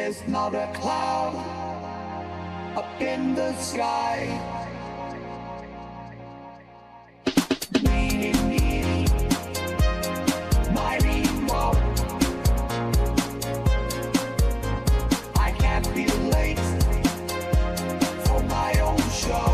there's not a cloud up in the sky. My remote. I can't be late for my own show.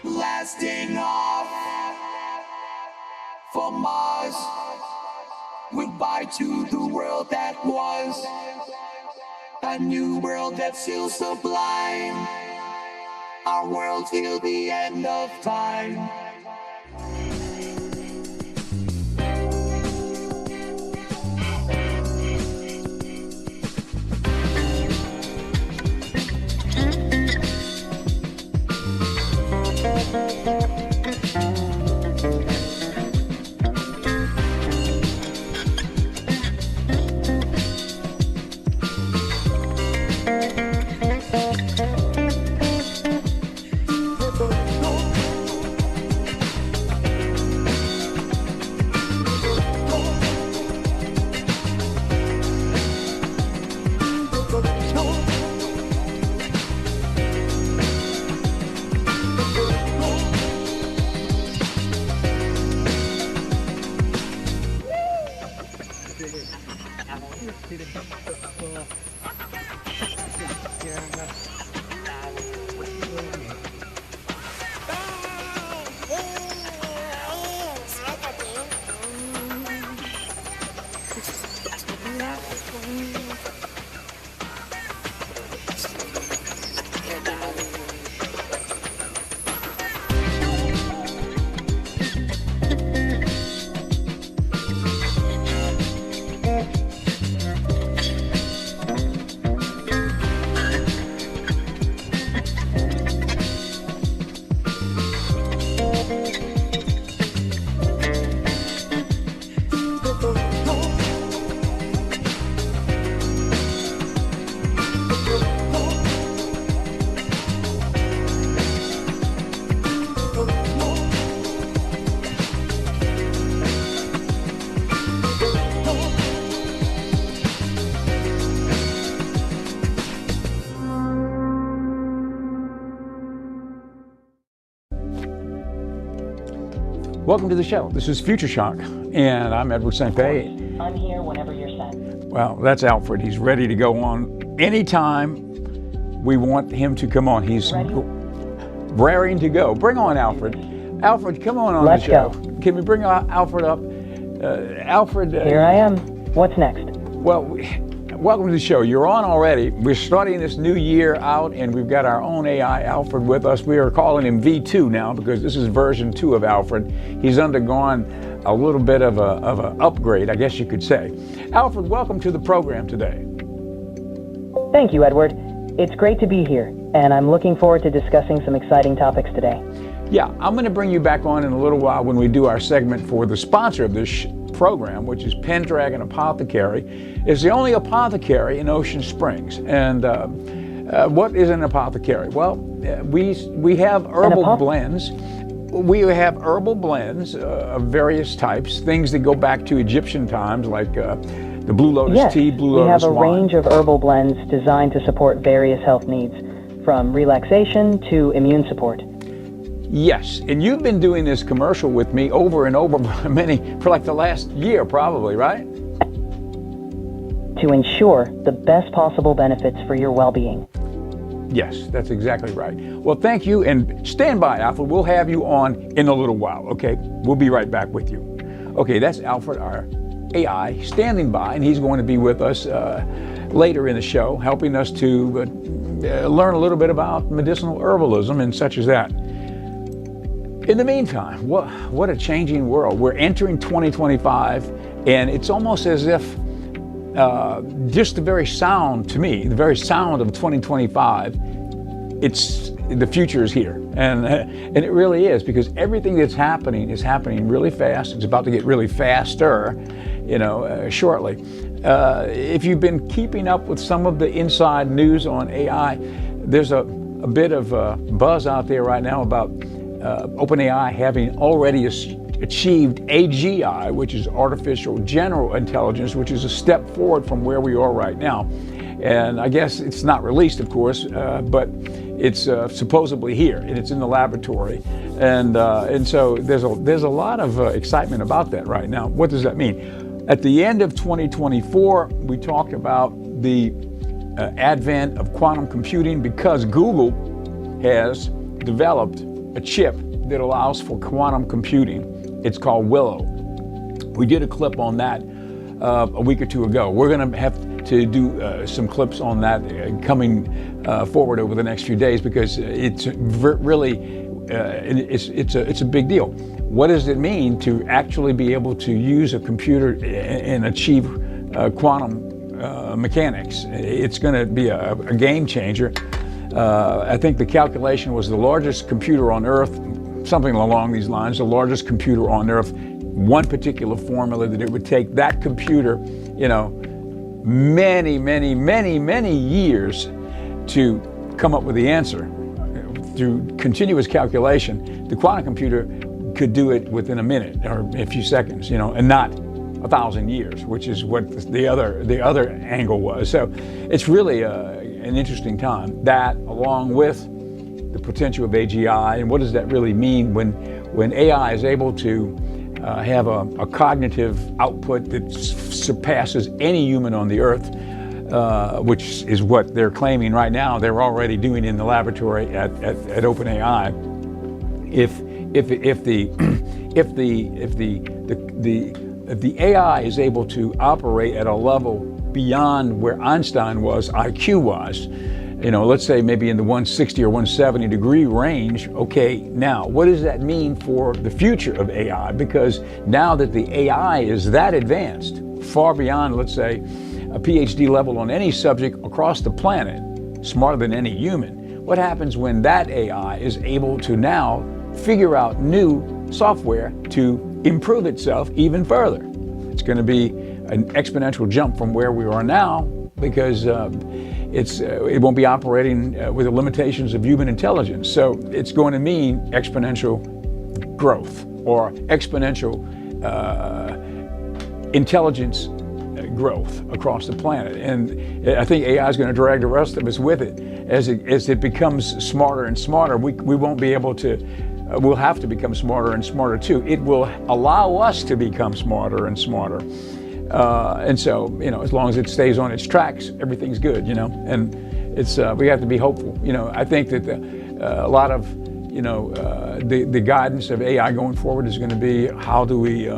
Blasting off for Mars. Goodbye to the world that was, a new world that's still sublime, our world till the end of time. Welcome to the show. This is Future Shock, and I'm Edward St. Pé. I'm here whenever you're set. Well, that's Alfred. He's ready to go on anytime we want him to come on. He's raring to go. Bring on Alfred. Alfred, come on Let's the show. go. Can we bring Alfred up? Alfred. Here I am. What's next? Well, welcome to the show. You're on already. We're starting this new year out, and we've got our own AI, Alfred, with us. We are calling him V2 now because this is version 2 of Alfred. He's undergone a little bit of a upgrade, I guess you could say. Alfred, welcome to the program today. Thank you, Edward. It's great to be here, and I'm looking forward to discussing some exciting topics today. Yeah, I'm going to bring you back on in a little while when we do our segment for the sponsor of this program, which is Pendragon Apothecary. It's the only apothecary in Ocean Springs. And what is an apothecary? Well, we have herbal blends. we have herbal blends of various types, things that go back to Egyptian times, like the blue lotus tea, blue lotus wine. We have a range of herbal blends designed to support various health needs, from relaxation to immune support. Yes, and you've been doing this commercial with me over and over for like the last year probably, right? To ensure the best possible benefits for your well-being. Yes, that's exactly right. Well, thank you, and stand by, Alfred. We'll have you on in a little while, okay? We'll be right back with you. Okay, that's Alfred, our AI, standing by, and he's going to be with us later in the show, helping us to learn a little bit about medicinal herbalism and such as that. In the meantime, what a changing world. We're entering 2025, and it's almost as if just the very sound, to me, the very sound of 2025, the future is here. And it really is, because everything that's happening is happening really fast. It's about to get really faster, shortly. If you've been keeping up with some of the inside news on AI, there's a bit of buzz out there right now about OpenAI having already achieved AGI, which is Artificial General Intelligence, which is a step forward from where we are right now. And I guess it's not released, of course, but it's supposedly here, and it's in the laboratory. And so there's a lot of excitement about that right now. What does that mean? At the end of 2024, we talked about the advent of quantum computing, because Google has developed a chip that allows for quantum computing. It's called Willow. We did a clip on that a week or two ago. We're going to have to do some clips on that coming forward over the next few days, because it's really it's a big deal. What does it mean to actually be able to use a computer and achieve quantum mechanics? It's going to be a game changer. I think the calculation was the largest computer on Earth, something along these lines, the largest computer on Earth, one particular formula that it would take that computer, many years to come up with the answer. Through continuous calculation, the quantum computer could do it within a minute or a few seconds, and not 1,000 years, which is what the other angle was. So it's really an interesting time. That, along with the potential of AGI, and what does that really mean when AI is able to have a cognitive output that surpasses any human on the earth, which is what they're claiming right now. They're already doing in the laboratory at OpenAI. If the AI is able to operate at a level beyond where Einstein was IQ-wise, let's say maybe in the 160 or 170 degree range. Okay, now what does that mean for the future of AI? Because now that the AI is that advanced, far beyond, let's say, a PhD level on any subject across the planet, smarter than any human, what happens when that AI is able to now figure out new software to improve itself even further? It's going to be an exponential jump from where we are now, because it won't be operating with the limitations of human intelligence. So it's going to mean exponential growth, or exponential intelligence growth across the planet. And I think AI is going to drag the rest of us with it. As it becomes smarter and smarter, we won't be able to, we'll have to become smarter and smarter too. It will allow us to become smarter and smarter. And so, as long as it stays on its tracks, everything's good, and it's, we have to be hopeful. I think that a lot of, the guidance of AI going forward is going to be how do we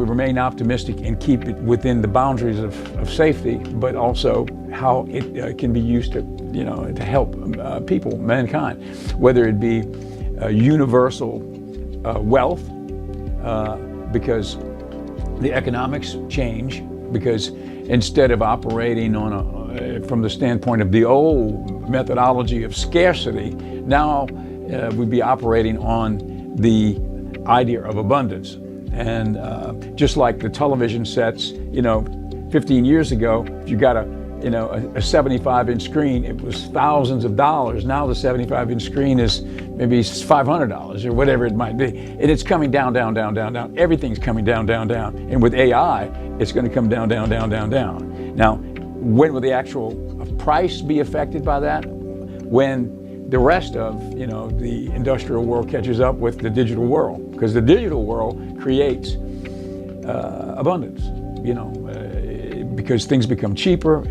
remain optimistic and keep it within the boundaries of safety, but also how it can be used to, to help people, mankind, whether it be universal wealth, because the economics change, because instead of operating on from the standpoint of the old methodology of scarcity, now we'd be operating on the idea of abundance. And just like the television sets, 15 years ago, if you got a you know, a 75-inch screen, it was thousands of dollars. Now the 75-inch screen is maybe $500 or whatever it might be. And it's coming down, down, down, down, down. Everything's coming down, down, down. And with AI, it's going to come down, down, down, down, down. Now, when will the actual price be affected by that? When the rest of, you know, the industrial world catches up with the digital world. Because the digital world creates abundance, you know, because things become cheaper,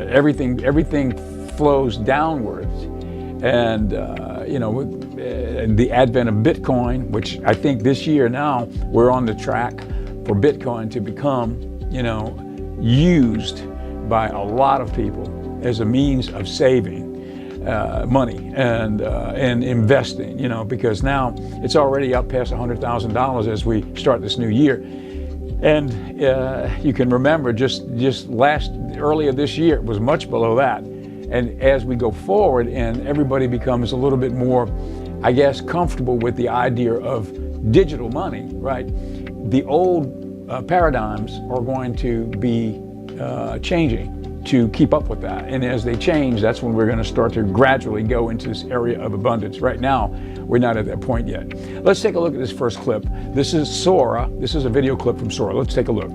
everything flows downwards. And, you know, with the advent of Bitcoin, which I think this year now we're on the track for Bitcoin to become, you know, used by a lot of people as a means of saving money and investing, you know, because now it's already up past $100,000 as we start this new year. And you can remember just earlier this year, it was much below that. And as we go forward and everybody becomes a little bit more, I guess, comfortable with the idea of digital money, right? The old paradigms are going to be changing to keep up with that. And as they change, that's when we're going to start to gradually go into this area of abundance. Right now, we're not at that point yet. Let's take a look at this first clip. This is Sora. This is a video clip from Sora. Let's take a look.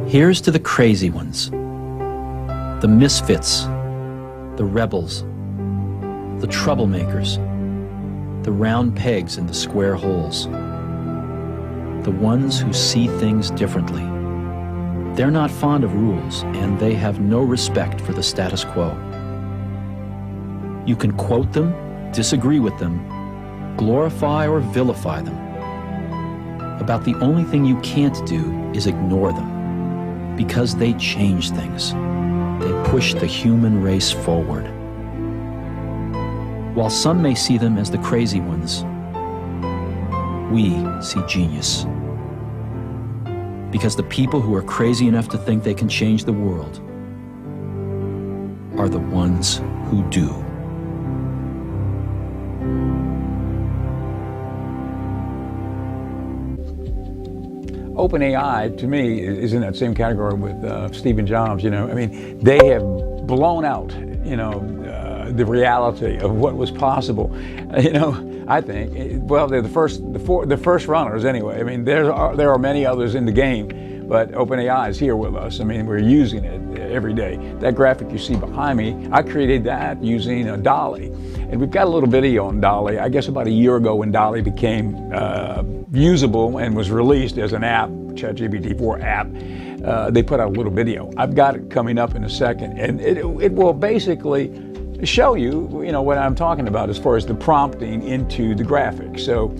Here's to the crazy ones, the misfits, the rebels, the troublemakers, the round pegs in the square holes, the ones who see things differently. They're not fond of rules, and they have no respect for the status quo. You can quote them, disagree with them, glorify or vilify them. About the only thing you can't do is ignore them, because they change things. They push the human race forward. While some may see them as the crazy ones, we see genius. Because the people who are crazy enough to think they can change the world are the ones who do. OpenAI, to me, is in that same category with Stephen Jobs. You know, I mean, they have blown out, you know, the reality of what was possible. You know, I think, well, they're the first runners anyway. I mean, there are many others in the game, but OpenAI is here with us. I mean, we're using it every day. That graphic you see behind me, I created that using DALL-E. And we've got a little video on DALL-E, I guess about a year ago when DALL-E became usable and was released as an app, ChatGPT-4 app. They put out a little video. I've got it coming up in a second, and it will basically show you, you know, what I'm talking about as far as the prompting into the graphics. So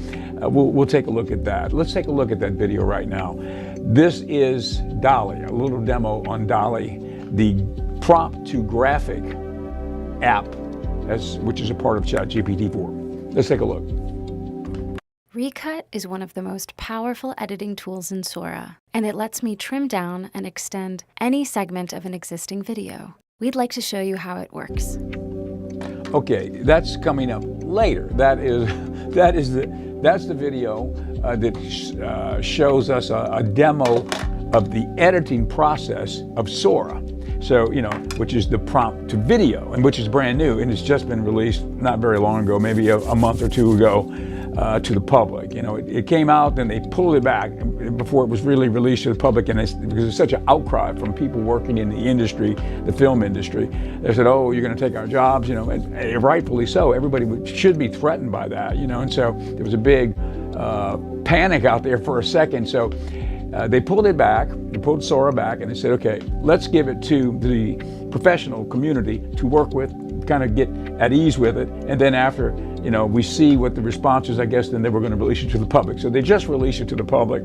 we'll take a look at that. Let's take a look at that video right now. This is DALL-E, a little demo on DALL-E, the prompt to graphic app, which is a part of ChatGPT-4. Let's take a look. Recut is one of the most powerful editing tools in Sora, and it lets me trim down and extend any segment of an existing video. We'd like to show you how it works. Okay, that's coming up later. That's the video that shows us a demo of the editing process of Sora. So, you know, which is the prompt to video, and which is brand new, and it's just been released not very long ago, maybe a month or two ago, to the public. You know, it came out, then they pulled it back before it was really released to the public, and because there's such an outcry from people working in the industry, the film industry. They said, "Oh, you're going to take our jobs," you know, and rightfully so. Everybody should be threatened by that, you know, and so there was a big panic out there for a second. So they pulled it back, they pulled Sora back, and they said, okay, let's give it to the professional community to work with, kind of get at ease with it, and then after, you know, we see what the response is, I guess, then they were going to release it to the public. So they just released it to the public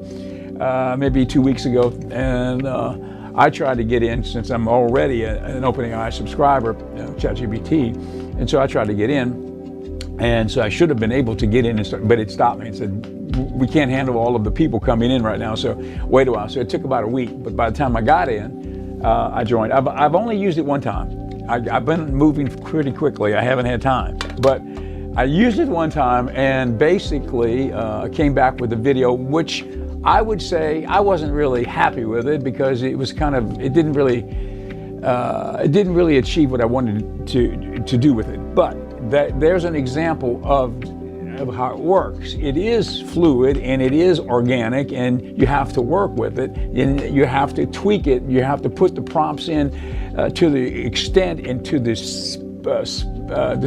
maybe 2 weeks ago, and I tried to get in since I'm already an OpenAI subscriber, ChatGPT, and so I tried to get in, and so I should have been able to get in and start, but it stopped me and said, we can't handle all of the people coming in right now, so wait a while. So it took about a week, but by the time I got in, I joined. I've only used it one time. I've been moving pretty quickly. I haven't had time, but I used it one time and basically came back with a video, which I would say I wasn't really happy with it because it was kind of, it didn't really achieve what I wanted to do with it. But there's an example of how it works. It is fluid and it is organic, and you have to work with it, and you have to tweak it. You have to put the prompts in to the extent and to the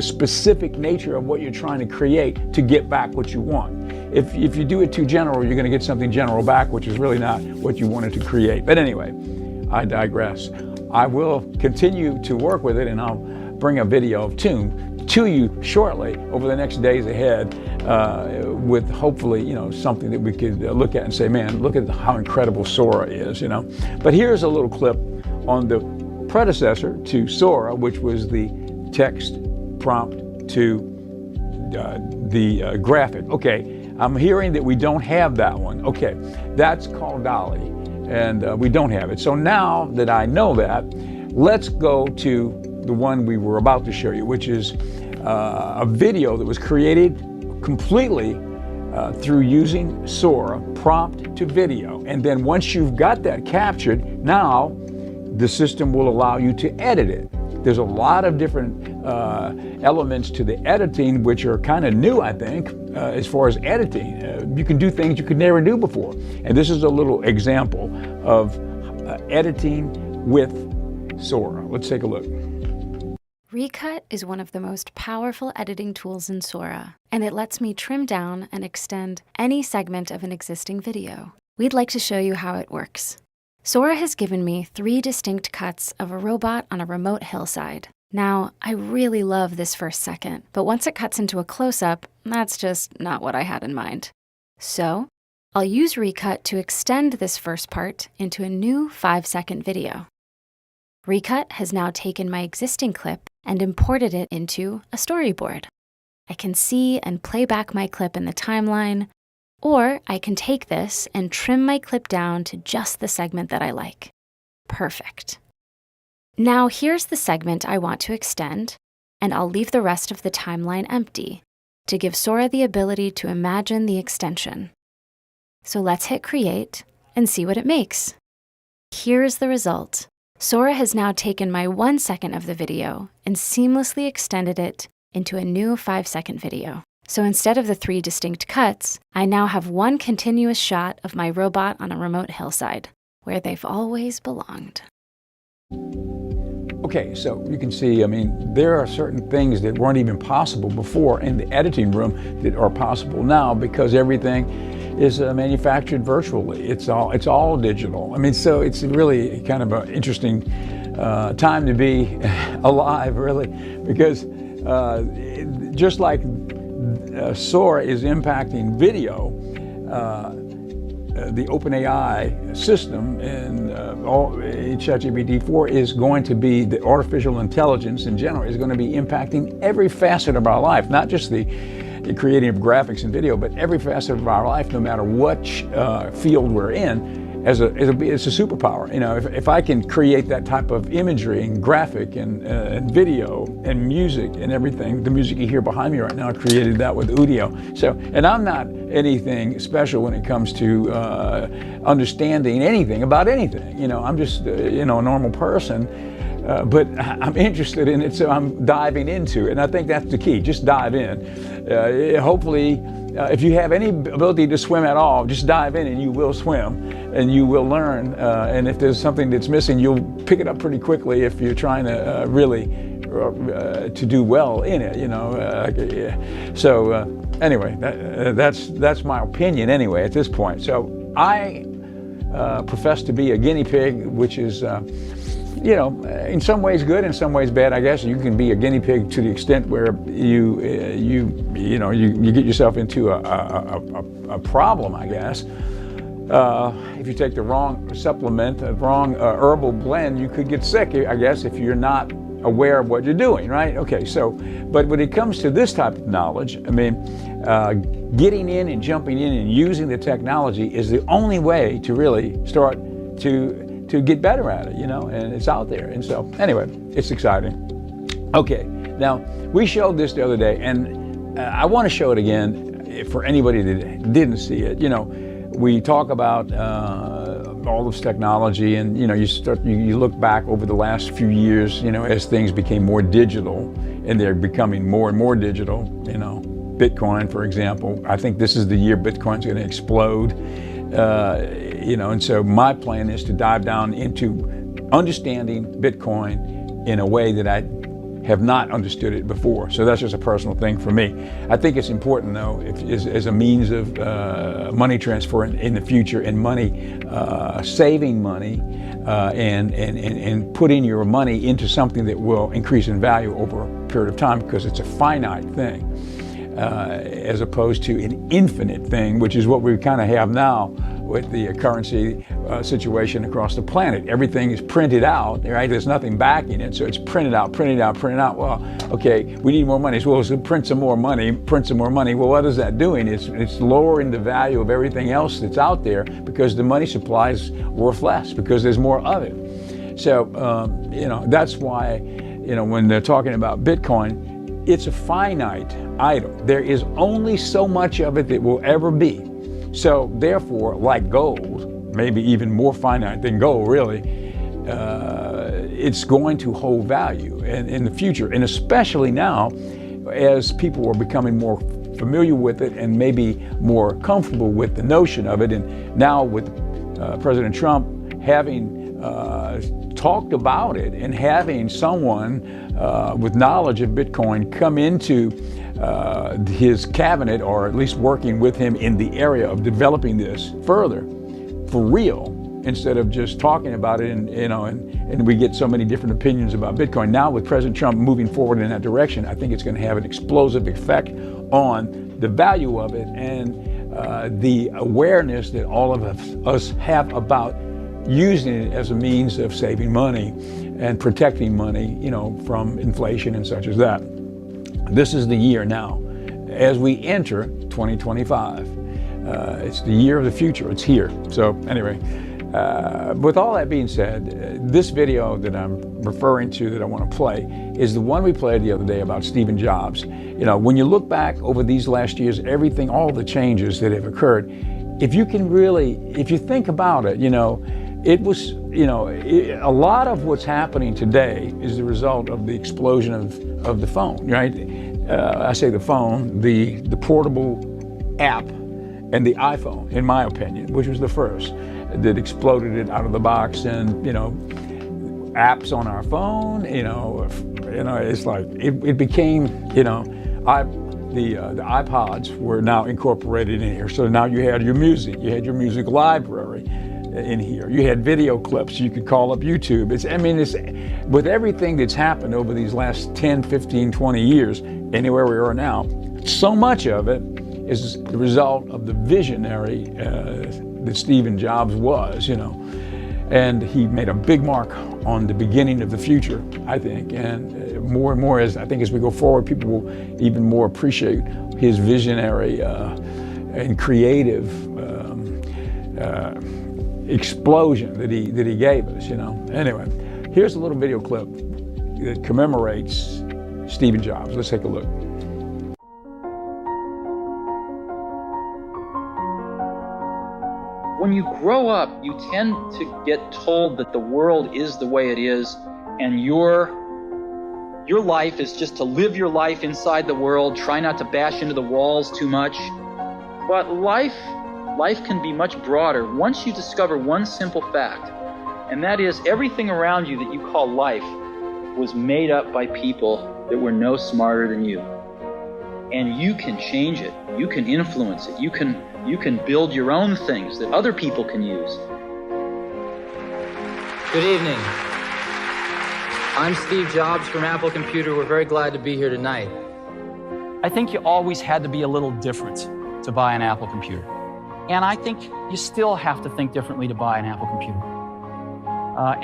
specific nature of what you're trying to create to get back what you want. If you do it too general, you're going to get something general back, which is really not what you wanted to create. But anyway, I digress. I will continue to work with it, and I'll bring a video of Tune to you shortly over the next days ahead, with hopefully, you know, something that we could look at and say, man, look at how incredible Sora is, you know. But here's a little clip on the predecessor to Sora, which was the text prompt to the graphic. Okay, I'm hearing that we don't have that one. Okay, that's called DALL-E, and we don't have it. So now that I know that, let's go to the one we were about to show you, which is a video that was created completely through using Sora, prompt to video. And then once you've got that captured, now the system will allow you to edit it. There's a lot of different elements to the editing, which are kind of new, I think, as far as editing. You can do things you could never do before. And this is a little example of editing with Sora. Let's take a look. Recut is one of the most powerful editing tools in Sora, and it lets me trim down and extend any segment of an existing video. We'd like to show you how it works. Sora has given me 3 distinct cuts of a robot on a remote hillside. Now, I really love this first second, but once it cuts into a close-up, that's just not what I had in mind. So, I'll use Recut to extend this first part into a new 5-second video. Recut has now taken my existing clip and imported it into a storyboard. I can see and play back my clip in the timeline, or I can take this and trim my clip down to just the segment that I like. Perfect. Now here's the segment I want to extend, and I'll leave the rest of the timeline empty to give Sora the ability to imagine the extension. So let's hit create and see what it makes. Here's the result. Sora has now taken my 1 second of the video and seamlessly extended it into a new 5-second video. So instead of the 3 distinct cuts, I now have one continuous shot of my robot on a remote hillside, where they've always belonged. Okay, so you can see, I mean, there are certain things that weren't even possible before in the editing room that are possible now because everything is manufactured virtually. It's all digital. I mean, so it's really kind of an interesting time to be alive, really, because just like Sora is impacting video, the OpenAI system and ChatGPT 4 is going to be, the artificial intelligence in general is going to be impacting every facet of our life, not just the creating of graphics and video, but every facet of our life, no matter what field we're in. It's a superpower. You know, if I can create that type of imagery and graphic and video and music and everything, the music you hear behind me right now, I created that with Udio. So, and I'm not anything special when it comes to understanding anything about anything. You know, I'm just a normal person, but I'm interested in it, so I'm diving into it. And I think that's the key. Just dive in. Hopefully. If you have any ability to swim at all, just dive in and you will swim and you will learn. And if there's something that's missing, you'll pick it up pretty quickly if you're trying to really to do well in it, you know. So anyway, that's my opinion anyway at this point. So I profess to be a guinea pig, which is in some ways good, in some ways bad, I guess. You can be a guinea pig to the extent where you get yourself into a problem, I guess. If you take the wrong supplement, the wrong herbal blend, you could get sick, I guess, if you're not aware of what you're doing, right? Okay, so, but when it comes to this type of knowledge, I mean, getting in and jumping in and using the technology is the only way to really start to get better at it, and it's out there. And so anyway, it's exciting. Okay, now we showed this the other day, and I want to show it again for anybody that didn't see it. We talk about all this technology, and you look back over the last few years, as things became more digital, and they're becoming more and more digital. Bitcoin, for example, I think this is the year Bitcoin's going to explode. And so my plan is to dive down into understanding Bitcoin in a way that I have not understood it before. So that's just a personal thing for me. I think it's important, though, as a means of money transfer in the future, and money, saving money, and putting your money into something that will increase in value over a period of time, because it's a finite thing. As opposed to an infinite thing, which is what we kind of have now with the currency situation across the planet. Everything is printed out, right? There's nothing backing it, so it's printed out. Well, okay, we need more money. So print some more money. Well, what is that doing? It's lowering the value of everything else that's out there, because the money supply is worth less because there's more of it. So, that's why, when they're talking about Bitcoin, it's a finite item. There is only so much of it that will ever be. So therefore, like gold, maybe even more finite than gold, really, it's going to hold value in the future. And especially now, as people are becoming more familiar with it and maybe more comfortable with the notion of it. And now with President Trump having talked about it and having someone with knowledge of Bitcoin come into his cabinet, or at least working with him in the area of developing this further for real, instead of just talking about it and we get so many different opinions about Bitcoin. Now with President Trump moving forward in that direction, I think it's going to have an explosive effect on the value of it and the awareness that all of us have about using it as a means of saving money and protecting money, from inflation and such as that. This is the year now, as we enter 2025. It's the year of the future. It's here. So anyway, with all that being said, this video that I'm referring to that I want to play is the one we played the other day about Stephen Jobs. When you look back over these last years, all the changes that have occurred, if you can really, if you think about it, you know, it was, you know, a lot of what's happening today is the result of the explosion of the phone, right? I say the phone, the portable app, and the iPhone, in my opinion, which was the first that exploded it out of the box. And, you know, apps on our phone, you know, it's like, it became, you know, the iPods were now incorporated in here. So now you had your music library in here. You had video clips, you could call up YouTube. It's with everything that's happened over these last 10, 15, 20 years, anywhere we are now, so much of it is the result of the visionary that Stephen Jobs was, you know. And he made a big mark on the beginning of the future, I think. And more as we go forward, people will even more appreciate his visionary and creative explosion that he gave us, you know. Anyway, here's a little video clip that commemorates Stephen Jobs. Let's take a look. When you grow up, you tend to get told that the world is the way it is, and your life is just to live your life inside the world, try not to bash into the walls too much. But life can be much broader once you discover one simple fact, and that is everything around you that you call life was made up by people that were no smarter than you. And you can change it, you can influence it, you can build your own things that other people can use. Good evening. I'm Steve Jobs from Apple Computer. We're very glad to be here tonight. I think you always had to be a little different to buy an Apple computer. And I think you still have to think differently to buy an Apple computer.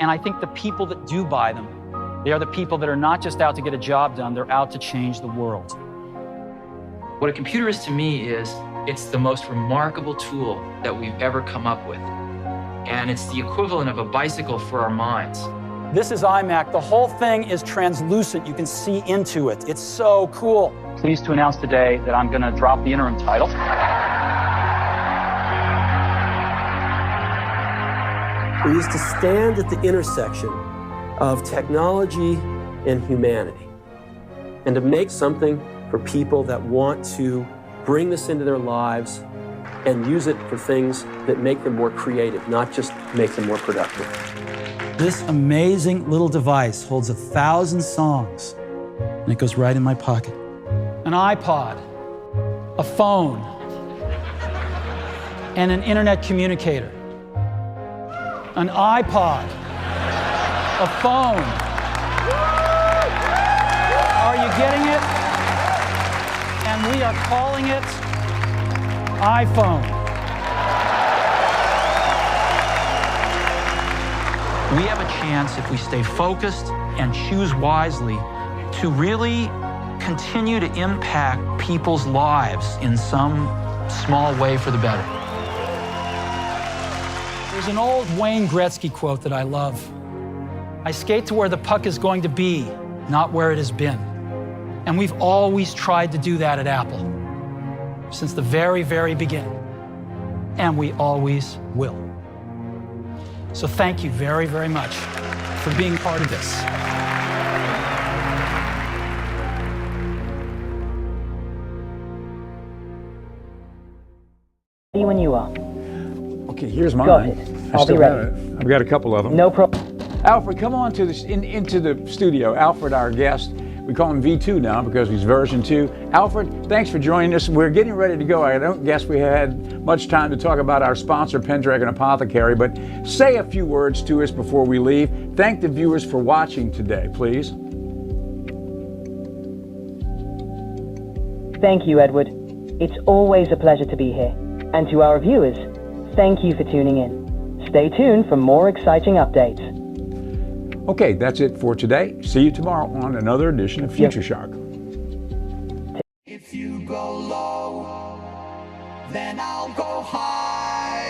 And I think the people that do buy them, they are the people that are not just out to get a job done, they're out to change the world. What a computer is to me is it's the most remarkable tool that we've ever come up with. And it's the equivalent of a bicycle for our minds. This is iMac. The whole thing is translucent. You can see into it. It's so cool. Pleased to announce today that I'm going to drop the interim title. We used to stand at the intersection of technology and humanity, and to make something for people that want to bring this into their lives and use it for things that make them more creative, not just make them more productive. This amazing little device holds 1,000 songs, and it goes right in my pocket. An iPod, a phone, and an internet communicator. An iPod, a phone. Are you getting it? And we are calling it iPhone. We have a chance, if we stay focused and choose wisely, to really continue to impact people's lives in some small way for the better. There's an old Wayne Gretzky quote that I love. I skate to where the puck is going to be, not where it has been. And we've always tried to do that at Apple, since the very, very beginning. And we always will. So thank you very, very much for being part of this. Ready when you are. Okay, here's mine. Go ahead. I'll be ready. I've got a couple of them. No problem. Alfred, come on to into the studio. Alfred, our guest. We call him V2 now because he's version 2. Alfred, thanks for joining us. We're getting ready to go. I don't guess we had much time to talk about our sponsor, Pendragon Apothecary, but say a few words to us before we leave. Thank the viewers for watching today, please. Thank you, Edward. It's always a pleasure to be here. And to our viewers, thank you for tuning in. Stay tuned for more exciting updates. Okay, that's it for today. See you tomorrow on another edition of Future Shock. If you go low, then I'll go high.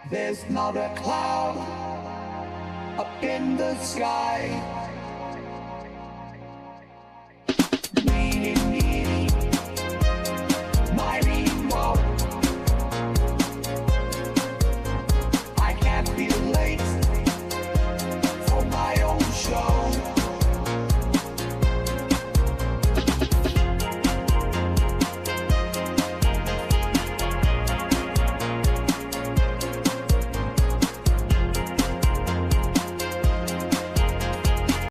There's not a cloud up in the sky.